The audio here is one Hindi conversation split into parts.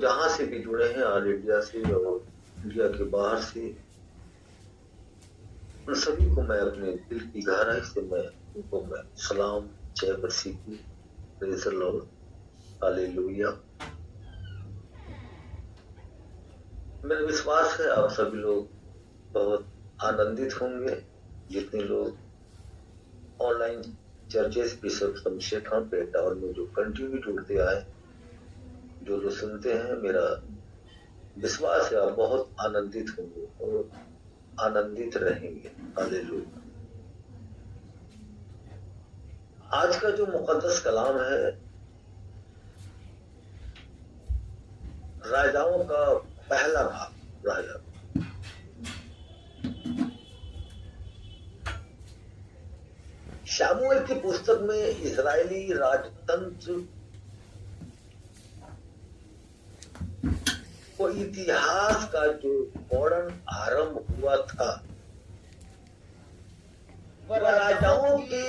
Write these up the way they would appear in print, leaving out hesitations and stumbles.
जहां से भी जुड़े हैं, ऑल इंडिया से और इंडिया के बाहर से, उन सभी को मैं अपने दिल की गहराई से मैं सलाम, जय मसीह की, प्रेज़ द लॉर्ड, हालेलुया। मेरा विश्वास है आप सभी लोग बहुत आनंदित होंगे, जितने लोग ऑनलाइन चर्चेस बिशप शमशेखान पेटा और में जो कंटिन्यू जुड़ते आए, जो लोग सुनते हैं, मेरा विश्वास है आप बहुत आनंदित होंगे और आनंदित रहेंगे। हालेलुया। आज का जो मुकद्दस कलाम है, राजाओं का पहला भाग, राजा। शामूएल की पुस्तक में इजरायली राजतंत्र को इतिहास का जो वर्णन आरंभ हुआ था, वह राजाओं के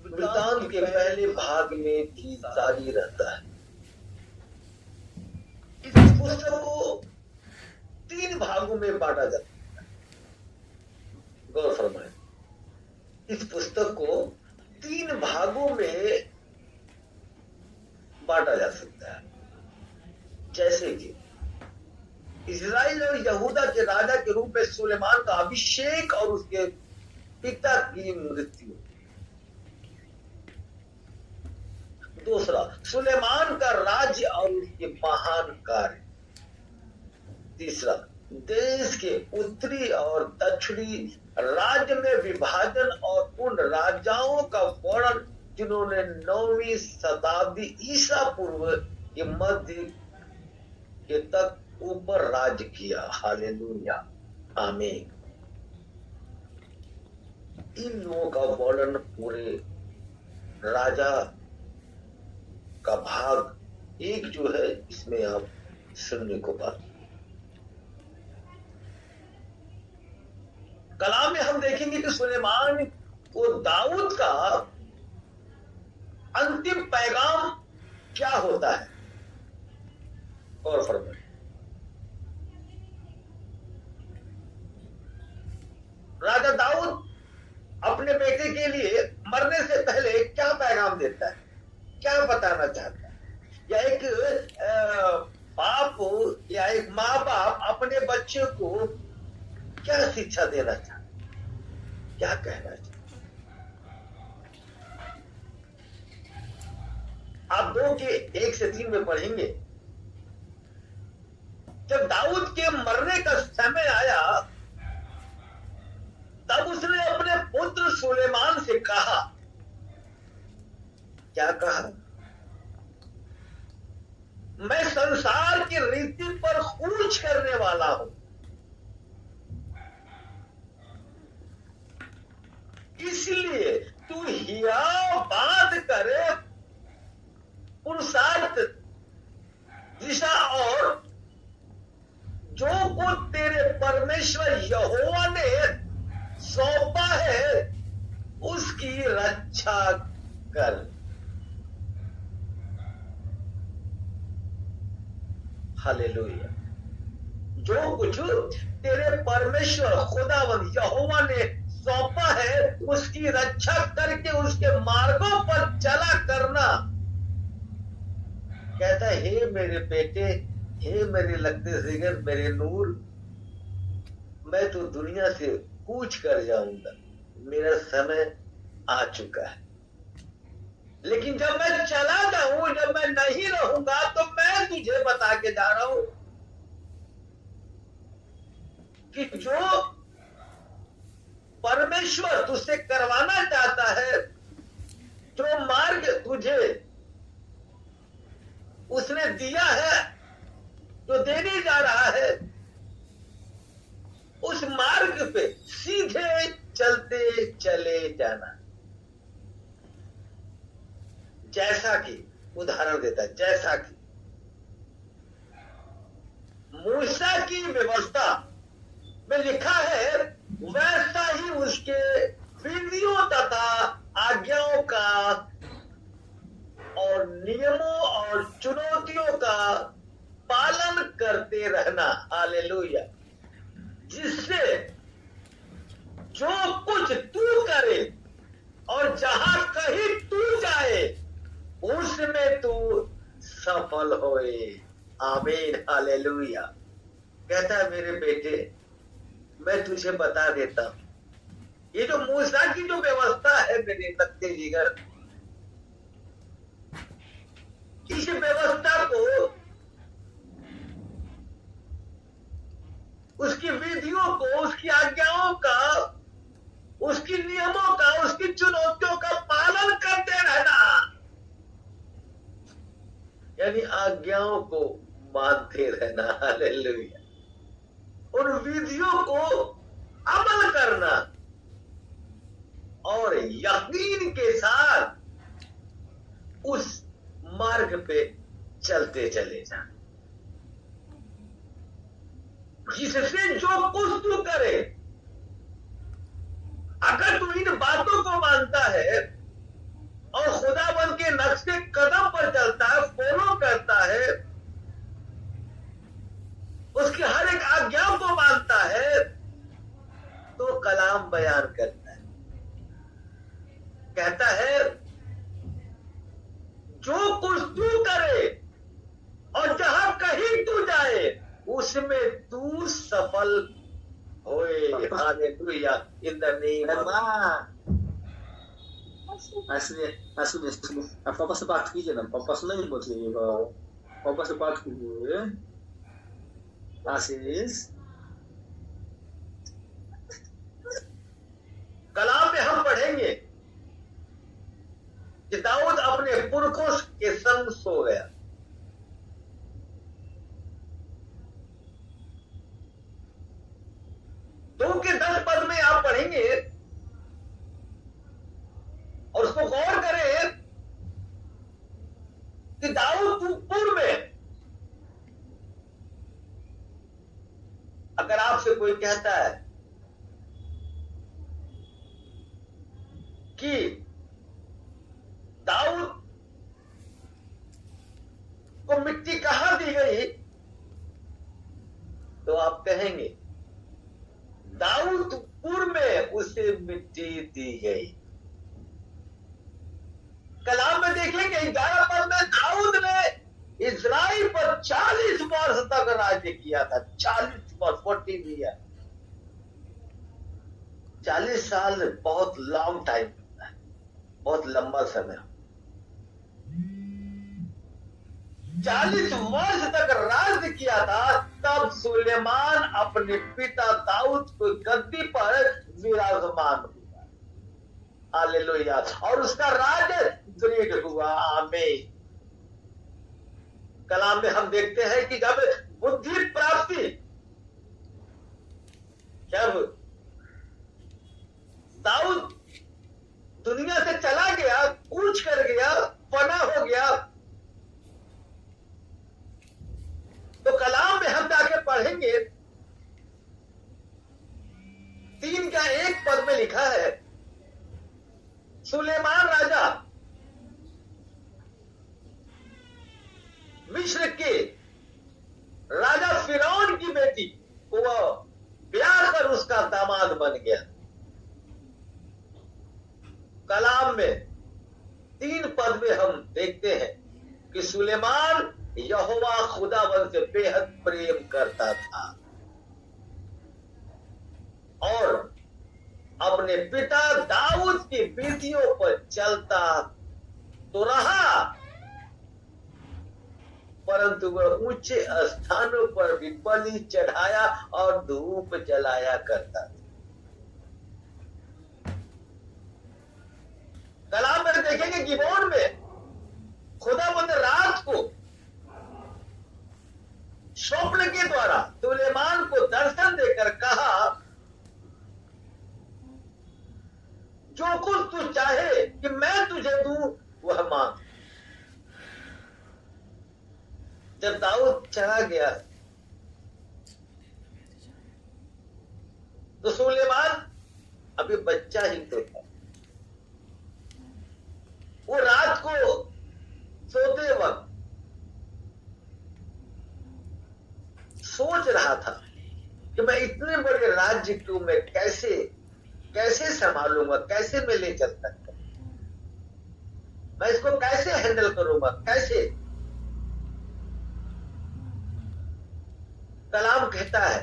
वृत्तांत के पहले भाग में भी जारी रहता है। इस पुस्तक को 3 भागों में बांटा जाता है। गौर फरमाएं, इस पुस्तक को 3 भागों में बांटा जा सकता है। जैसे कि इजराइल और यहूदा के राजा के रूप में सुलेमान का अभिषेक और उसके पिता की मृत्यु। दूसरा, सुलेमान का राज्य और उसके महान कार्य। तीसरा, देश के उत्तरी और दक्षिणी राज्य में विभाजन और उन राजाओं का वर्णन जिन्होंने 9वीं शताब्दी ईसा पूर्व के मध्य के तक ऊपर राज किया। हालेलुया, आमीन। इन लोगों का वर्णन पूरे राजा का भाग 1 जो है, इसमें आप सुनने को पाते। कलाम में हम देखेंगे कि सुलेमान को दाऊद का अंतिम पैगाम क्या होता है। और फरमाइए, राजा दाऊद अपने बेटे के लिए मरने से पहले क्या पैगाम देता है, क्या बताना चाहता है, या एक बाप या एक माँ बाप अपने बच्चे को क्या शिक्षा देना चाहता है, क्या कहना चाहता है। आप 2 के 1 से 3 में पढ़ेंगे, जब दाऊद के मरने का समय आया तब उसने अपने पुत्र सुलेमान से कहा, क्या कहा, मैं संसार की रीति पर कूच करने वाला हूं, इसलिए तू हियाव बात करे, पुरुषार्थ दिशा और जो को तेरे परमेश्वर यहोवा ने सौंपा है उसकी रक्षा कर। हालेलुया। जो कुछ तेरे परमेश्वर खुदावंद यहोवा ने सौंपा है उसकी रक्षा करके उसके मार्गों पर चला करना। कहता है, हे मेरे बेटे, हे मेरे लगते जिगर, मेरे नूर, मैं तो दुनिया से कूच कर जाऊंगा, मेरा समय आ चुका है, लेकिन जब मैं चला जाऊं, जब मैं नहीं रहूंगा, तो मैं तुझे बता के जा रहा हूं कि जो परमेश्वर तुझसे करवाना चाहता है, जो मार्ग तुझे उसने दिया है, जो देने जा रहा है, उस मार्ग पे सीधे चलते चले जाना। जैसा कि उदाहरण देता है, जैसा कि मूसा की व्यवस्था में लिखा है, वैसा ही उसके विधियों तथा आज्ञाओं का और नियमों और चुनौतियों का पालन करते रहना। हालेलुया। जिससे जो कुछ तू करे और जहां कहीं तू जाए उसमें तू सफल होए। आमीन। हालेलुया। कहता है मेरे बेटे, मैं तुझे बता देता हूं, ये जो मूसा की जो व्यवस्था है मेरे लगते जिगर, इस व्यवस्था को, उसकी विधियों को, उसकी आज्ञाओं का, उसकी नियमों का, उसकी चुनौतियों का पालन करते रहना, यानी आज्ञाओं को मानते रहना। हालेलुया। उन विधियों को अमल करना और यकीन के साथ उस मार्ग पे चलते चले जाना, जिससे जो कुछ तू करे, अगर तू इन बातों को मानता है और खुदाबंद के नक्शे कदम पर चलता है, फॉलो करता है, उसकी हर एक आज्ञा को मानता है, तो कलाम बयान करता है, कहता है जो कुछ तू करे और जहां कहीं तू जाए उसमें तू सफल होए। Hallelujah. In the name Asli, apa sepatu je nam, apa senang buat ni, apa sepatu je, asis. कलाम में हम पढ़ेंगे कि दाऊद अपने पुरखों के संग सो गया। दो के 10 पद में आप पढ़ेंगे और उसको गौर करें कि दाऊद पूर्व में, अगर आपसे कोई कहता है कि दाऊद को मिट्टी कहां दी गई, तो आप कहेंगे दाऊदपुर में उसे मिट्टी दी गई। कलाम में देखेंगे 11 पद में दाऊद ने इजराइल पर 40 वर्ष तक राज्य किया था। 40 वर्ष, 40 ईयर, 40 साल बहुत लॉन्ग टाइम होता है, बहुत लंबा समय। 40 वर्ष तक राज्य किया था। तब सुलेमान अपने पिता दाऊद को गद्दी पर विराजमान हुआ। हालेलुया। और उसका राज्य दृढ़ हुआ। आमीन। कलाम में हम देखते हैं कि जब बुद्धि प्राप्ति, जब दाऊद दुनिया से चला गया, कूच कर गया, फना हो गया, तो कलाम में हम जाके पढ़ेंगे 3 का 1 पद में लिखा है, सुलेमान राजा मिस्र के राजा फिरौन की बेटी को ब्याह कर उसका दामाद बन गया। कलाम में 3 पद में हम देखते हैं कि सुलेमान यहोवा खुदावंद से बेहद प्रेम करता था और अपने पिता दाऊद की विधियों पर चलता तो रहा, परंतु वह ऊंचे स्थानों पर भी बलि चढ़ाया और धूप जलाया करता था। कलाम में देखेंगे गिबोन में खुदावंद रात को स्वप्न के द्वारा सुलेमान को दर्शन देकर कहा, जो कुछ तू चाहे कि मैं तुझे दूं वह मांग। जब दाऊद चला गया तो सुलेमान अभी बच्चा ही तो था। वो रात को सोते वक्त सोच रहा था कि मैं इतने बड़े राज्य को मैं कैसे संभालूंगा, कैसे मैं ले चल सकता, मैं इसको कैसे हैंडल करूंगा, कैसे। कलाम कहता है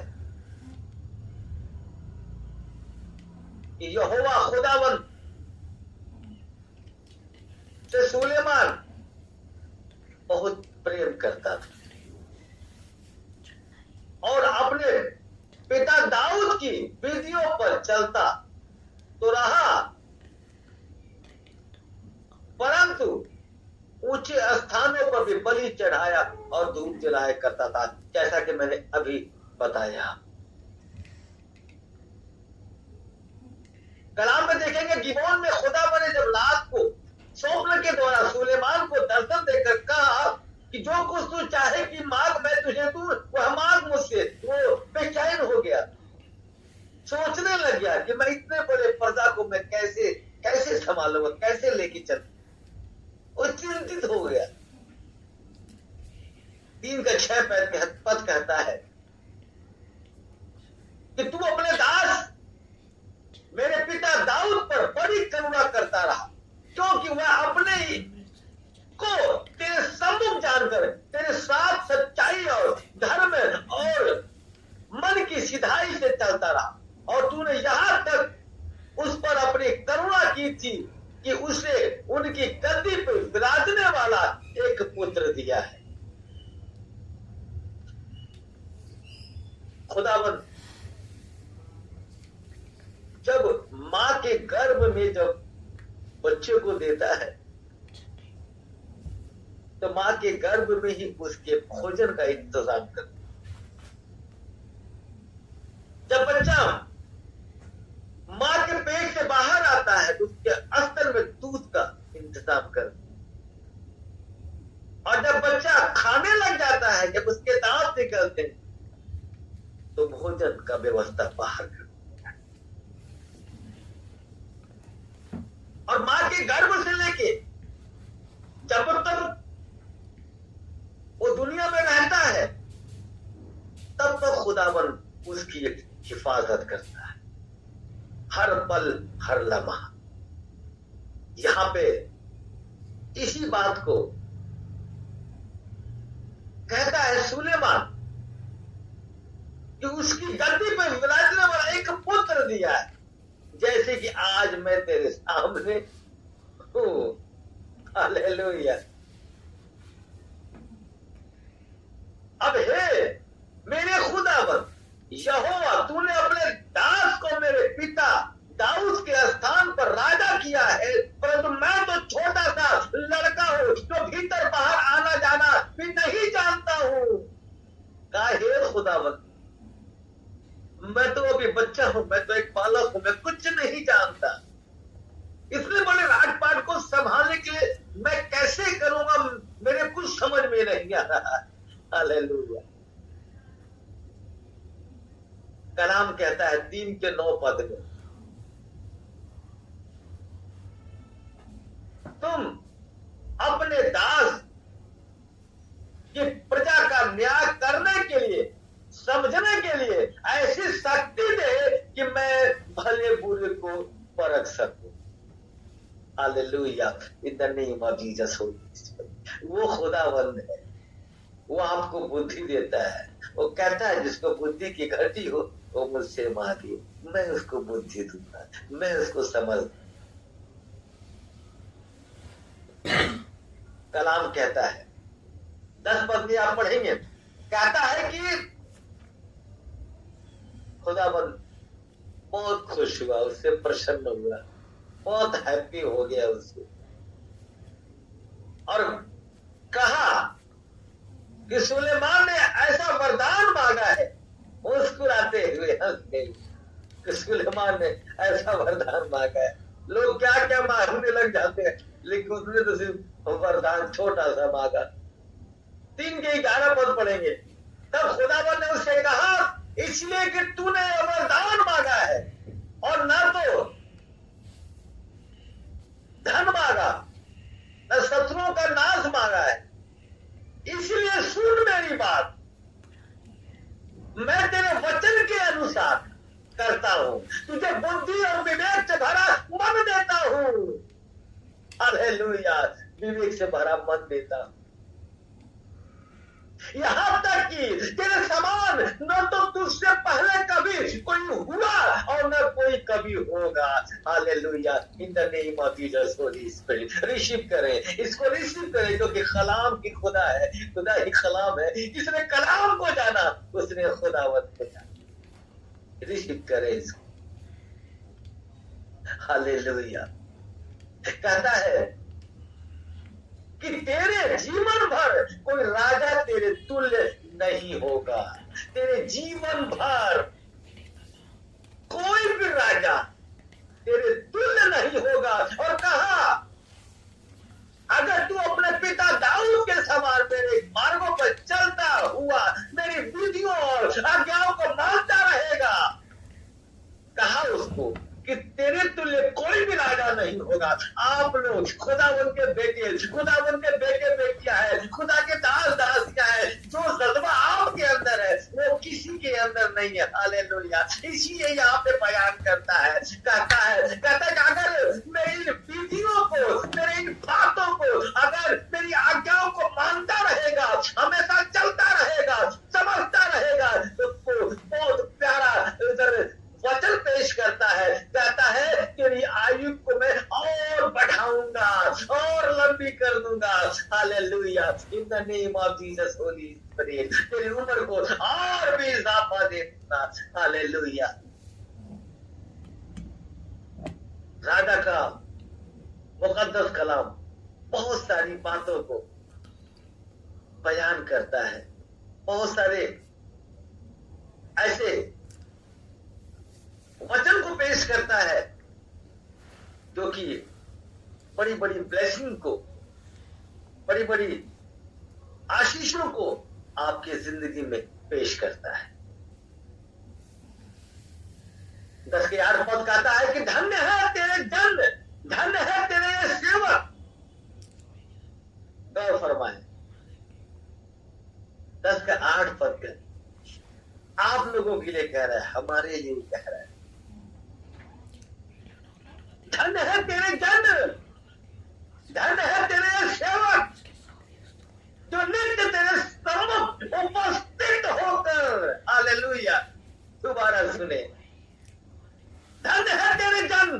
कि यहोवा खुदावन से सुलेमान बहुत प्रेम करता था और अपने पिता दाऊद की विधियों पर चलता तो रहा, परंतु ऊंचे स्थानों पर भी बलि चढ़ाया और धूप जलाया करता था, जैसा कि मैंने अभी बताया। कलाम में देखेंगे गिबोन में खुदा ने जब रात को स्वप्न के द्वारा सुलेमान को दर्शन देकर कहा कि जो कुछ तू चाहे कि मांग मैं तुझे दूं, वह मांग मुझसे। वो बेचैन हो गया, सोचने लग गया कि मैं इतने बड़े प्रजा को मैं कैसे संभालूंगा, कैसे लेके चल। वो चिंतित हो गया। 3:6 पद कहता है कि तू अपने दास मेरे पिता दाऊद पर बड़ी करुणा करता रहा, क्योंकि वह अपने ही को तेरे सम्मुख जानकर तेरे साथ सच्चाई और धर्म और मन की सिधाई से चलता रहा, और तूने यहां तक उस पर अपनी करुणा की थी कि उसे उनकी गद्दी पर विराजने वाला एक पुत्र दिया है। खुदावन जब मां के गर्भ में जब बच्चे को देता है तो मां के गर्भ में ही उसके भोजन का इंतजाम करता है। जब बच्चा मां के पेट से बाहर आता है तो उसके अस्तर में दूध का इंतजाम कर, और जब बच्चा खाने लग जाता है, जब उसके दांत निकलते हैं तो भोजन का व्यवस्था बाहर कर। और मां के गर्भ से लेके जब तक वो दुनिया में रहता है तब तक खुदावन उसकी हिफाजत करता है, हर पल हर लम्हा। यहां पे इसी बात को कहता है सुलेमान कि उसकी गद्दी पे विराजने वाला एक पुत्र दिया है, जैसे कि आज मैं तेरे सामने हूं। हालेलुया। अब हे मेरे खुदावन यहोवा, तूने अपने दास को मेरे पिता दाऊद के स्थान पर राजा किया है, परंतु मैं तो छोटा सा लड़का हूं जो भीतर बाहर आना जाना भी नहीं जानता हूं। कहा हे खुदावन, मैं तो अभी बच्चा हूं, मैं तो एक बालक हूं, मैं कुछ नहीं जानता। इतने बड़े राजपाट को संभालने के लिए मैं कैसे करूंगा, मेरे कुछ समझ में नहीं आ रहा। हालेलुया। कलाम कहता है 3:9 पद में, तुम अपने दास की प्रजा का न्याय करने के लिए, समझने के लिए ऐसी शक्ति दे कि मैं भले बुरे को परख सकूं। Hallelujah. In the name of Jesus. वो खुदावंद है, वो आपको बुद्धि देता है। वो कहता है जिसको बुद्धि की घटी हो वो मुझसे मांगे, मैं उसको बुद्धि दूंगा, मैं उसको समझ। कलाम कहता है 10 पद में आप पढ़ेंगे, कहता है कि खुदाबंद बहुत खुश हुआ, उससे प्रसन्न हुआ, बहुत हैप्पी हो गया उससे, और कहा कि सुलेमान ने ऐसा वरदान मांगा है। मुस्कुराते हुए हंसते कि सुलेमान ने ऐसा वरदान मांगा है। लोग क्या क्या मांगने लग जाते हैं, लेकिन उसने तो सिर्फ वरदान छोटा सा मांगा। 3:11 पद पढ़ेंगे, तब खुदावन ने उससे कहा इसलिए कि तूने वरदान मांगा है और न तो धन मांगा, न शत्रुओं का नाश मांगा है, इसलिए सुन मेरी बात। मैं तेरे वचन के अनुसार करता हूं, तुझे बुद्धि और विवेक से भरा मन देता हूं। हालेलुया, विवेक से भरा मन देता हूं। यहां तक कि तेरे समान न तो तुझसे पहले कभी कोई हुआ और न कोई कभी होगा। Hallelujah, in the name of Jesus Holy spirit receive करें, इसको रिसीव करें, क्योंकि कलाम की खुदा है, खुदा ही कलाम है। जिसने कलाम को जाना उसने खुदावत को जाना। रिसीव करें इसको। हालेलुया, कहता है कि तेरे जीवन भर कोई राजा तेरे तुल्य नहीं होगा। तेरे जीवन भर कोई भी राजा तेरे तुल्य नहीं होगा। और कहा, अगर तू अपने पिता दाऊद के समान मेरे मार्गों पर चलता हुआ मेरी विधियों और आज्ञाओं को मानता रहेगा, कहा उसको कि तेरे तुल्य कोई भी राजा नहीं होगा। आप लोग खुदावन के बेटे, खुदावन के बेटे बेटियां है, खुदा के दास दासियां है। जो जज्बा आपके अंदर है वो किसी के अंदर नहीं है। हालेलुया, इसीलिए यहाँ पे बयान करता है, कहता है कि अगर मेरी इन विधियों को, मेरी इन बातों को, अगर मेरी आज्ञाओं को मानता रहेगा, हमेशा चलता रहेगा, समझता रहेगा, तो बहुत प्यारा इधर वचन पेश करता है। कहता है तेरी आयु को मैं और बढ़ाऊंगा और लंबी कर दूंगा। Hallelujah, in the name of Jesus Holy spirit, तेरी उम्र को और भी इजाफा दे दूंगा। हालेलुया, राजा का मुकद्दस कलाम बहुत सारी बातों को बयान करता है, बहुत सारे ऐसे वचन को पेश करता है जो कि बड़ी बड़ी ब्लेसिंग को, बड़ी बड़ी आशीषों को आपके जिंदगी में पेश करता है। 10 के 8 पद कहता है कि धन्य है तेरे जन, धन्य है तेरे सेवक। गौर फरमाए, 10 के 8 पद आप लोगों के लिए कह रहा है, हमारे लिए कह रहा है। धन्य है तेरे जन, धन्य है तेरे सेवक, जो नित्य तेरे सम्मुख उपस्थित होकर, हालेलुया, दोबारा सुने, धन्य है तेरे जन,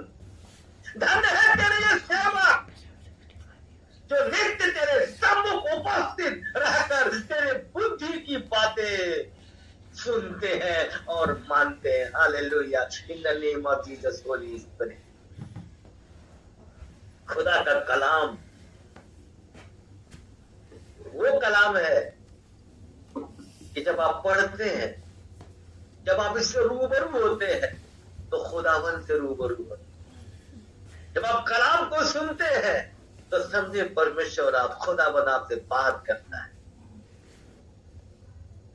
धन्य है तेरे सेवक, जो नित्य तेरे सम्मुख उपस्थित रहकर तेरे बुद्धि की बातें सुनते हैं और मानते हैं। Hallelujah, in the name of Jesus Holy spirit. खुदा का कलाम वो कलाम है कि जब आप पढ़ते हैं, जब आप इससे रूबरू होते हैं तो खुदावन से रूबरू होते हैं। जब आप कलाम को सुनते हैं तो समझे परमेश्वर, आप खुदावन आपसे बात करता है।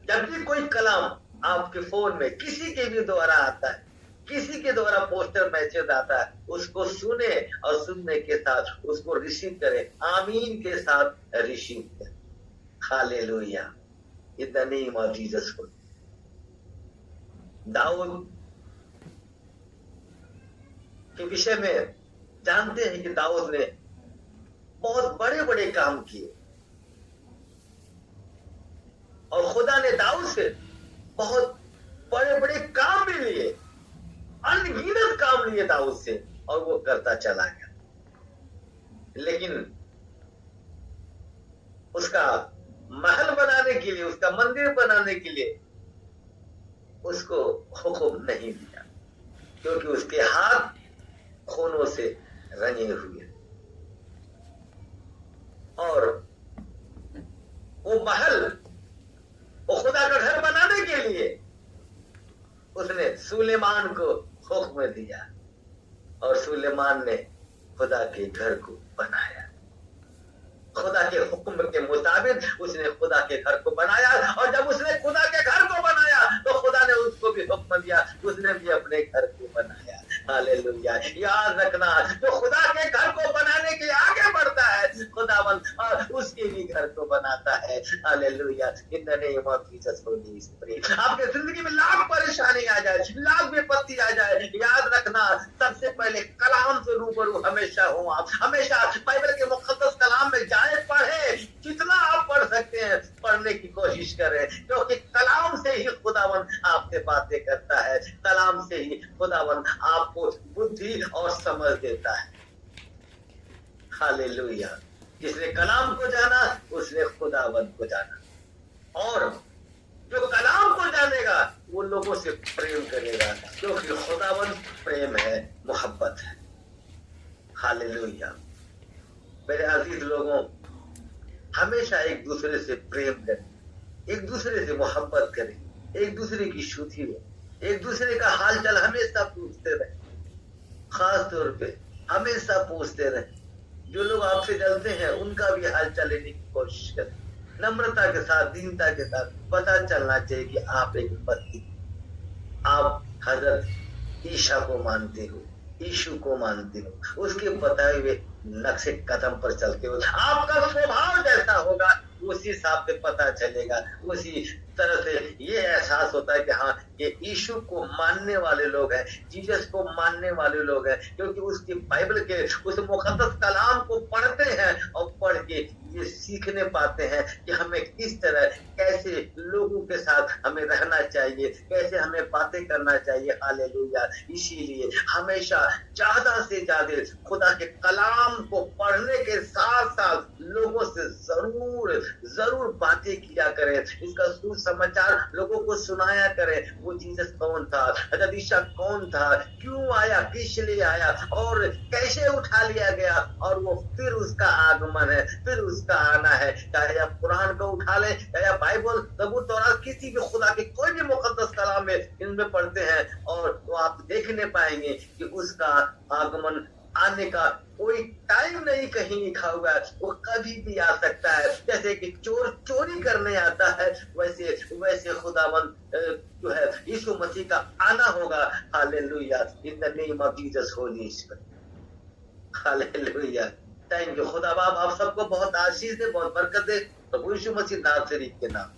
जब भी कोई कलाम आपके फोन में किसी के भी द्वारा आता है, किसी के द्वारा पोस्टर मैसेज आता है, उसको सुने और सुनने के साथ उसको रिसीव करें, आमीन के साथ रिसीव करें। Hallelujah, in the name of Jesus. दाऊद के विषय में जानते हैं कि दाऊद ने बहुत बड़े बड़े काम किए और खुदा ने दाऊद से बहुत बड़े बड़े काम भी लिए, अनगिनत काम लिए दाऊद से, और वो करता चला गया। लेकिन उसका महल बनाने के लिए, उसका मंदिर बनाने के लिए उसको हुक्म नहीं दिया, क्योंकि उसके हाथ खूनों से रंगे हुए। और वो महल, वो खुदा का घर बनाने के लिए उसने सुलेमान को हुक्म दिया और सुलेमान ने खुदा के घर को बनाया। खुदा के हुक्म के मुताबिक उसने खुदा के घर को बनाया, और जब उसने खुदा के घर को बनाया तो खुदा ने उसको भी हुक्म दिया, उसने भी अपने घर को बनाया। हालेलुया, याद रखना, जो खुदा के घर को बनाने के लिए आगे बढ़ता है खुदावन और उसके भी घर को बनाता है। Hallelujah, in the name of Jesus Holy spirit. आपके जिंदगी में लाख परेशानी आ जाए, लाख विपत्ति आ जाए, याद रखना सबसे पहले कलाम से रूबरू हमेशा हो। आप हमेशा बाइबल के मुकद्दस कलाम में जाए, पढ़े, जितना आप पढ़ सकते हैं पढ़ने की कोशिश करें, क्योंकि कलाम से ही खुदावन आपसे बातें करता है, कलाम से ही खुदावन आपको बुद्धि और समझ देता है। हालेलुया, जिसने कलाम को जाना उसने खुदावन को जाना, और जो कलाम को जानेगा वो लोगों से प्रेम करेगा, क्योंकि खुदावन प्रेम है, मोहब्बत है। हालेलुया, मेरे अजीज लोगों, हमेशा एक दूसरे से प्रेम करें, एक दूसरे से मोहब्बत करें, एक दूसरे की शुद्धि हो, एक दूसरे का हाल चाल हमेशा पूछते रहे, खास तौर पे हमेशा पूछते रहे। जो लोग आपसे जलते हैं उनका भी हाल चाल लेने की कोशिश करें, नम्रता के साथ, दीनता के साथ। पता चलना चाहिए कि आप एक पति, आप हजरत ईशा को मानते हो, यीशु को मानते हो, उसके बताए हुए नक्शे कदम पर चलते हो। आपका स्वभाव जैसा होगा उसी हिसाब से पता चलेगा, उसी तरह से ये एहसास होता है कि हाँ, ये यीशु को मानने वाले लोग हैं, जीसस को मानने वाले लोग हैं, क्योंकि उसकी बाइबल के उस मुकद्दस कलाम को पढ़ते हैं और पढ़ के ये सीखने पाते हैं कि हमें किस तरह, कैसे लोगों के साथ हमें रहना चाहिए, कैसे हमें बातें करना चाहिए। हालेलुया, इसीलिए हमेशा ज्यादा से ज्यादा खुदा के कलाम को पढ़ने के साथ साथ लोगों से जरूर बातें किया करें, इसका सुसमाचार लोगों को सुनाया करें। वो जीसस कौन था, हज़रत ईसा कौन था, क्यों आया, किस लिए आया और कैसे उठा लिया गया, और वो फिर उसका आगमन है, फिर उसका आना है। चाहे आप कुरान को उठा लें, चाहे आप बाइबल, जबूर, तौरात, किसी भी खुदा के कोई भी मुकद्दस कलाम में इनमें पढ़ते हैं, और तो आप देखने पाएंगे कि उसका आगमन आने का कोई टाइम नहीं कहीं लिखा हुआ है, वो कभी भी आ सकता है। जैसे कि चोर चोरी करने आता है, वैसे खुदावन जो है यीशु मसीह का आना होगा। Hallelujah, in the name of Jesus Holy spirit. Hallelujah, thank you खुदा बाप, आप सबको बहुत आशीष दे, बहुत बरकत दे, प्रभु यीशु मसीह नाज़रेती के नाम,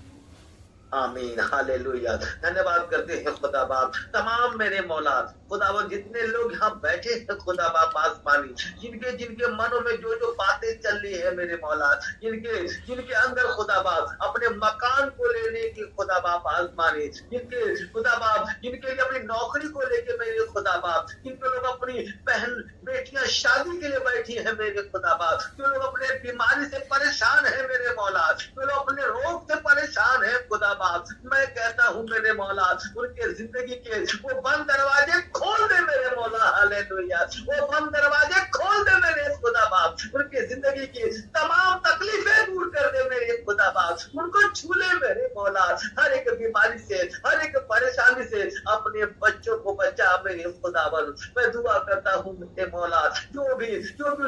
आमीन। हालेलुया, धन्यवाद करते हैं खुदा बाप। तमाम मेरे मौला खुदावन, जितने लोग यहाँ बैठे हैं खुदा बाप आसमानी, जिनके मनों में जो जो बातें चल रही है मेरे मौला, जिनके अंदर खुदा बाप अपने मकान को लेने की खुदा बाप आसमानी, जिनके खुदा बाप, जिनके लिए अपनी नौकरी को लेके मेरे खुदा बाप, जिनके लोग अपनी बहन बेटियां शादी के लिए बैठी है मेरे खुदा बाप, जो लोग अपने बीमारी से परेशान है मेरे मौला, जो लोग अपने रोग से परेशान है खुदा बाप, मैं कहता हूँ मेरे मौला, उनके जिंदगी के वो बंद दरवाजे खोल दे मेरे मौला। हालेलुया, वो बंद दरवाजे खोल दे मेरे खुदा बाप, उनके जिंदगी की तमाम तकलीफें दूर कर दे मेरे खुदा बाप, उनको छू ले मेरे मौला, हर एक बीमारी से, हर एक परेशानी से अपने बच्चों को बचा मेरे खुदावन। मैं दुआ करता हूँ मेरे मौला, जो भी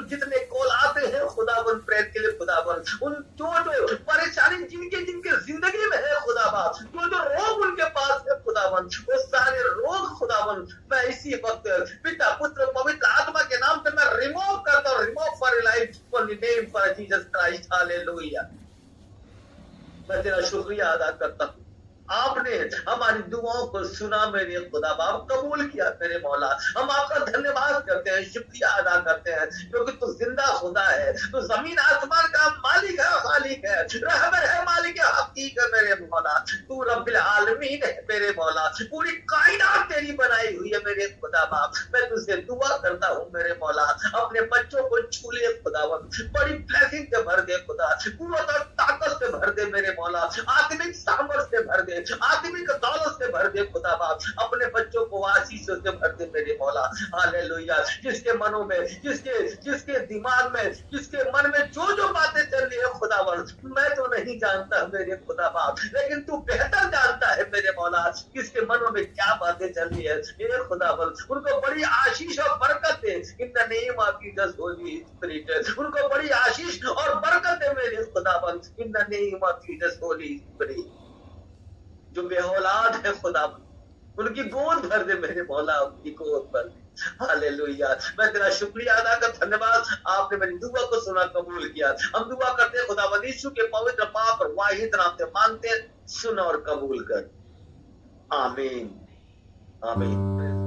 जितने कॉल आते हैं खुदावन प्रेयर के लिए खुदावन, उन जो परेशानी जिनके जिंदगी में है खुदा बाप, जो रोग उनके पास है खुदावन, वो सारे रोग खुदावन मैं इसी वक्त पिता, पुत्र, पवित्र आत्मा के नाम से मैं रिमूव करता हूँ, remove for life for the name for Jesus Christ. Hallelujah, मैं तेरा शुक्रिया अदा करता हूँ, आपने हमारी दुआओं को सुना मेरे खुदा बाप, कबूल किया मेरे मौला। हम आपका धन्यवाद करते हैं, शुक्रिया अदा करते हैं, क्योंकि तू जिंदा खुदा है, तू जमीन आसमान का मालिक है, रहबर है, मालिक है, हकीक है मेरे मौला, तू रब्बिल आलमीन है मेरे मौला, पूरी कायनात तेरी बनाई हुई है मेरे खुदा बाप। मैं तुझसे दुआ करता हूँ मेरे मौला, अपने बच्चों को छू ले खुदावन, बड़ी ब्लेसिंग से भर दे खुदा, कुव्वत और ताकत से भर दे मेरे मौला, आत्मिक सामर्थ से भर दे, आत्मिक दौलत से भर दे खुदा बाप, अपने बच्चों को आशीषों से भर दे मेरे मौला। हालेलुया, जिसके मनों में, जिसके दिमाग में, जिसके मन में जो बातें चल रही है खुदावन, मैं तो नहीं जानता मेरे खुदा बाप, लेकिन तू बेहतर जानता है मेरे मौला, किसके मनों में क्या बातें चल रही है मेरे खुदावन। उनको बड़ी आशीष और बरकत दे in the name of Jesus Holy Spirit, उनको बड़ी आशीष और बरकत दे मेरे खुदावन in the name of Jesus Holy Spirit. जो बेऔलाद है खुदा, उनकी गोद भर दे मेरे मौला, उनकी गोद भर दे। हालेलुया, मैं तेरा शुक्रिया अदा कर, धन्यवाद, आपने मेरी दुआ को सुना, कबूल किया। हम दुआ करते हैं खुदावंद यीशु के पवित्र पाक और वाहिद नाम से मांगते, सुन और कबूल कर, आमीन आमीन।